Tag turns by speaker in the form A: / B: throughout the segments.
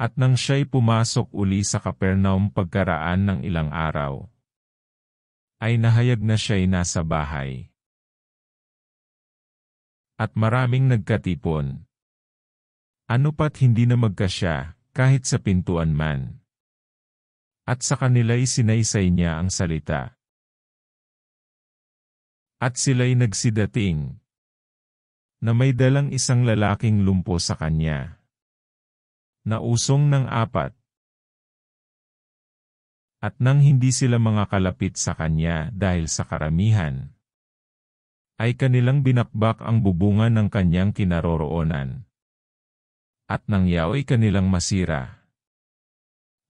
A: At nang siya'y pumasok uli sa Capernaum pagkaraan ng ilang araw, ay nahayag na siya'y nasa bahay. At maraming nagkatipon. Ano pat hindi na magkasya, kahit sa pintuan man. At sa kanila'y sinaysay niya ang salita. At sila'y nagsidating, na may dalang isang lalaking lumpo sa kanya, na usong ng 4. At nang hindi sila mga kalapit sa kanya dahil sa karamihan, ay kanilang binakbak ang bubungan ng kanyang kinaroroonan. At nang yaoy kanilang masira,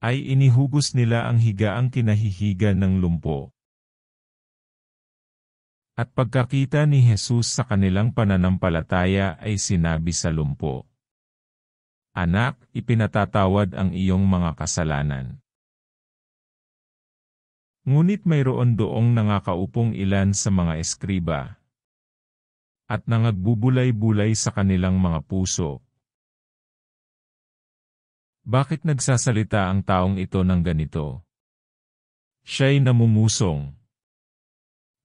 A: ay inihugos nila ang higaang kinahihiga ng lumpo. At pagkakita ni Jesus sa kanilang pananampalataya ay sinabi sa lumpo, "Anak, ipinatatawad ang iyong mga kasalanan." Ngunit mayroon doong nangakaupong ilan sa mga eskriba, at nangagbubulay-bulay sa kanilang mga puso. Bakit nagsasalita ang taong ito ng ganito? Siya'y namumusong.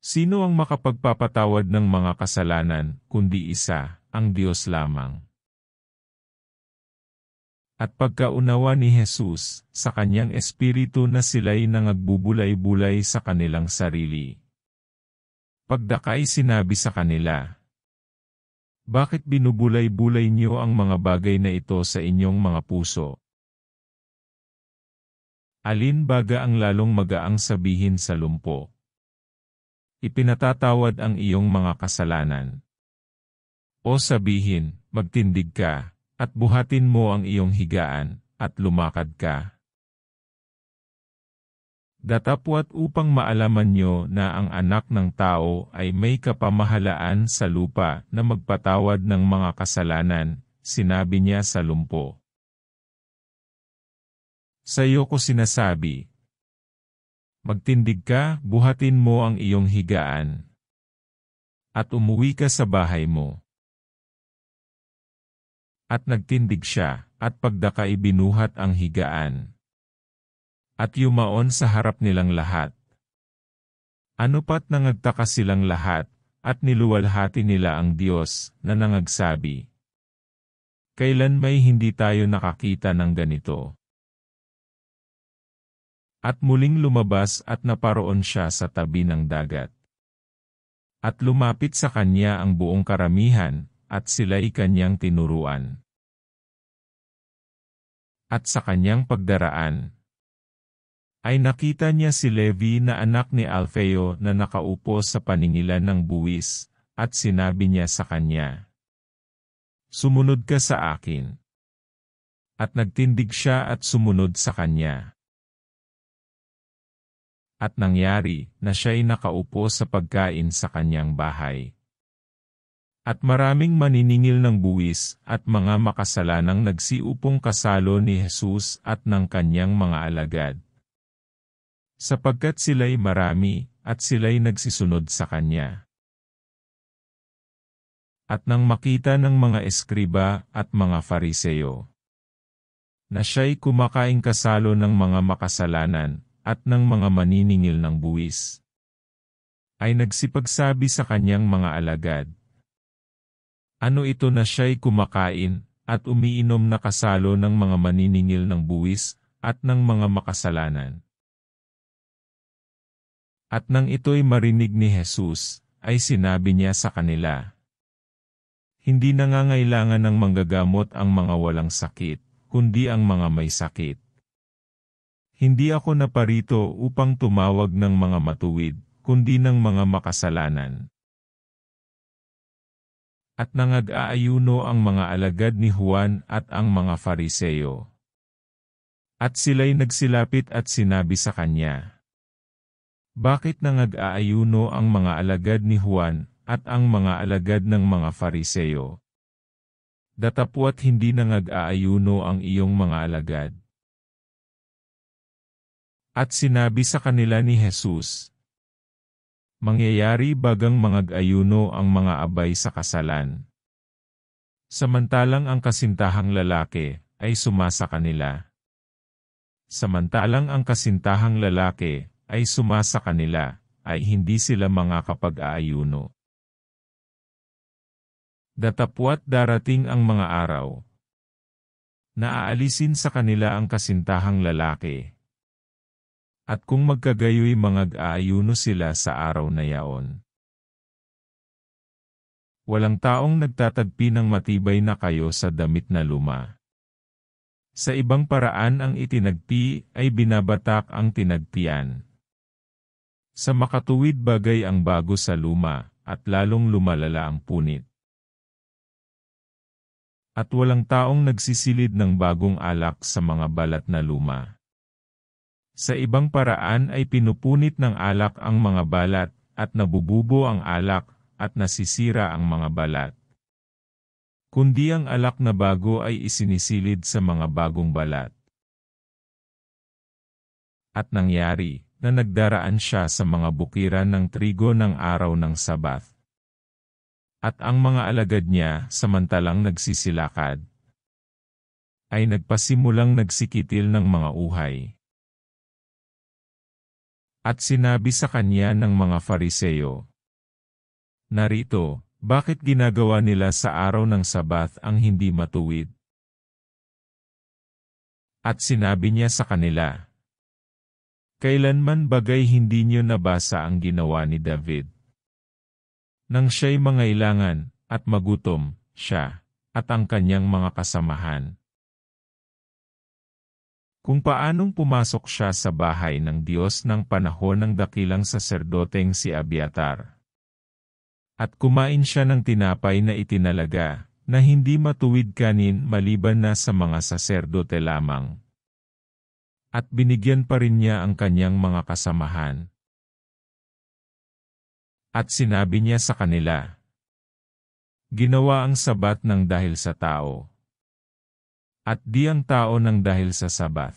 A: Sino ang makapagpapatawad ng mga kasalanan, kundi isa, ang Diyos lamang? At pagkaunawa ni Jesus, sa kanyang espiritu na sila'y nangagbubulay-bulay sa kanilang sarili. Pagdakay sinabi sa kanila, "Bakit binubulay-bulay niyo ang mga bagay na ito sa inyong mga puso? Alin baga ang lalong magaang sabihin sa lumpo? Ipinatatawad ang iyong mga kasalanan. O sabihin, magtindig ka, at buhatin mo ang iyong higaan, at lumakad ka." Datapwat upang maalaman nyo na ang anak ng tao ay may kapamahalaan sa lupa na magpatawad ng mga kasalanan, sinabi niya sa lumpo. Sa iyo ko sinasabi, magtindig ka, buhatin mo ang iyong higaan, at umuwi ka sa bahay mo. At nagtindig siya, at pagdakay binuhat ang higaan, at yumaon sa harap nilang lahat. Ano pat nangagtaka silang lahat, at niluwalhati nila ang Diyos, na nangagsabi, "Kailan may hindi tayo nakakita ng ganito?" At muling lumabas at naparoon siya sa tabi ng dagat. At lumapit sa kanya ang buong karamihan, at sila'y kanyang tinuruan. At sa kanyang pagdaraan, ay nakita niya si Levi na anak ni Alfeo na nakaupo sa paningilan ng buwis, at sinabi niya sa kanya, "Sumunod ka sa akin." At nagtindig siya at sumunod sa kanya. At nangyari na siya'y nakaupo sa pagkain sa kanyang bahay. At maraming maniningil ng buwis at mga makasalanang nagsiupong kasalo ni Jesus at ng kanyang mga alagad. Sapagkat sila'y marami, at sila'y nagsisunod sa kanya. At nang makita ng mga eskriba at mga Fariseo, na siya'y kumakaing kasalo ng mga makasalanan, at ng mga maniningil ng buwis, ay nagsipagsabi sa kanyang mga alagad, "Ano ito na siya'y kumakain, at umiinom na kasalo ng mga maniningil ng buwis, at ng mga makasalanan?" At nang ito'y marinig ni Jesus, ay sinabi niya sa kanila, "Hindi nangangailangan ng manggagamot ang mga walang sakit, kundi ang mga may sakit. Hindi ako naparito upang tumawag ng mga matuwid, kundi ng mga makasalanan." At nangag-aayuno ang mga alagad ni Juan at ang mga Fariseo. At sila'y nagsilapit at sinabi sa kanya, "Bakit nangag-aayuno ang mga alagad ni Juan at ang mga alagad ng mga Fariseo? Datapwat hindi nangag-aayuno ang iyong mga alagad." At sinabi sa kanila ni Jesus, "Mangyayari bagang mangag-ayuno ang mga abay sa kasalan. Samantalang ang kasintahang lalaki ay sumasa kanila. Samantalang ang kasintahang lalaki ay sumasa kanila, ay hindi sila makakapag-aayuno. Datapwat darating ang mga araw na aalisin sa kanila ang kasintahang lalaki. At kung magkagayoy mag-aayuno sila sa araw na yaon. Walang taong nagtatagpi ng matibay na kayo sa damit na luma. Sa ibang paraan ang itinagpi ay binabatak ang tinagpian. Sa makatuwid bagay ang bago sa luma, at lalong lumalala ang punit. At walang taong nagsisilid ng bagong alak sa mga balat na luma. Sa ibang paraan ay pinupunit ng alak ang mga balat, at nabububo ang alak, at nasisira ang mga balat. Kundi ang alak na bago ay isinisilid sa mga bagong balat. At nangyari, na nagdaraan siya sa mga bukiran ng trigo ng araw ng Sabat. At ang mga alagad niya, samantalang nagsisilakad, ay nagpasimulang nagsikitil ng mga uhay. At sinabi sa kanya ng mga Fariseo, "Narito, bakit ginagawa nila sa araw ng Sabat ang hindi matuwid?" At sinabi niya sa kanila, "Kailanman bagay hindi niyo nabasa ang ginawa ni David? Nang siya'y mangailangan, at magutom, siya, at ang kanyang mga kasamahan. Kung paanong pumasok siya sa bahay ng Diyos ng panahon ng dakilang saserdoteng si Abiatar. At kumain siya ng tinapay na itinalaga, na hindi matuwid kanin maliban na sa mga saserdote lamang. At binigyan pa rin niya ang kanyang mga kasamahan. At sinabi niya sa kanila, ginawa ang Sabat ng dahil sa tao, at di ang tao ng dahil sa Sabat.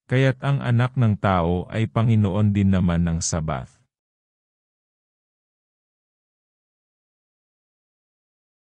A: Kaya't ang anak ng tao ay Panginoon din naman ng Sabat."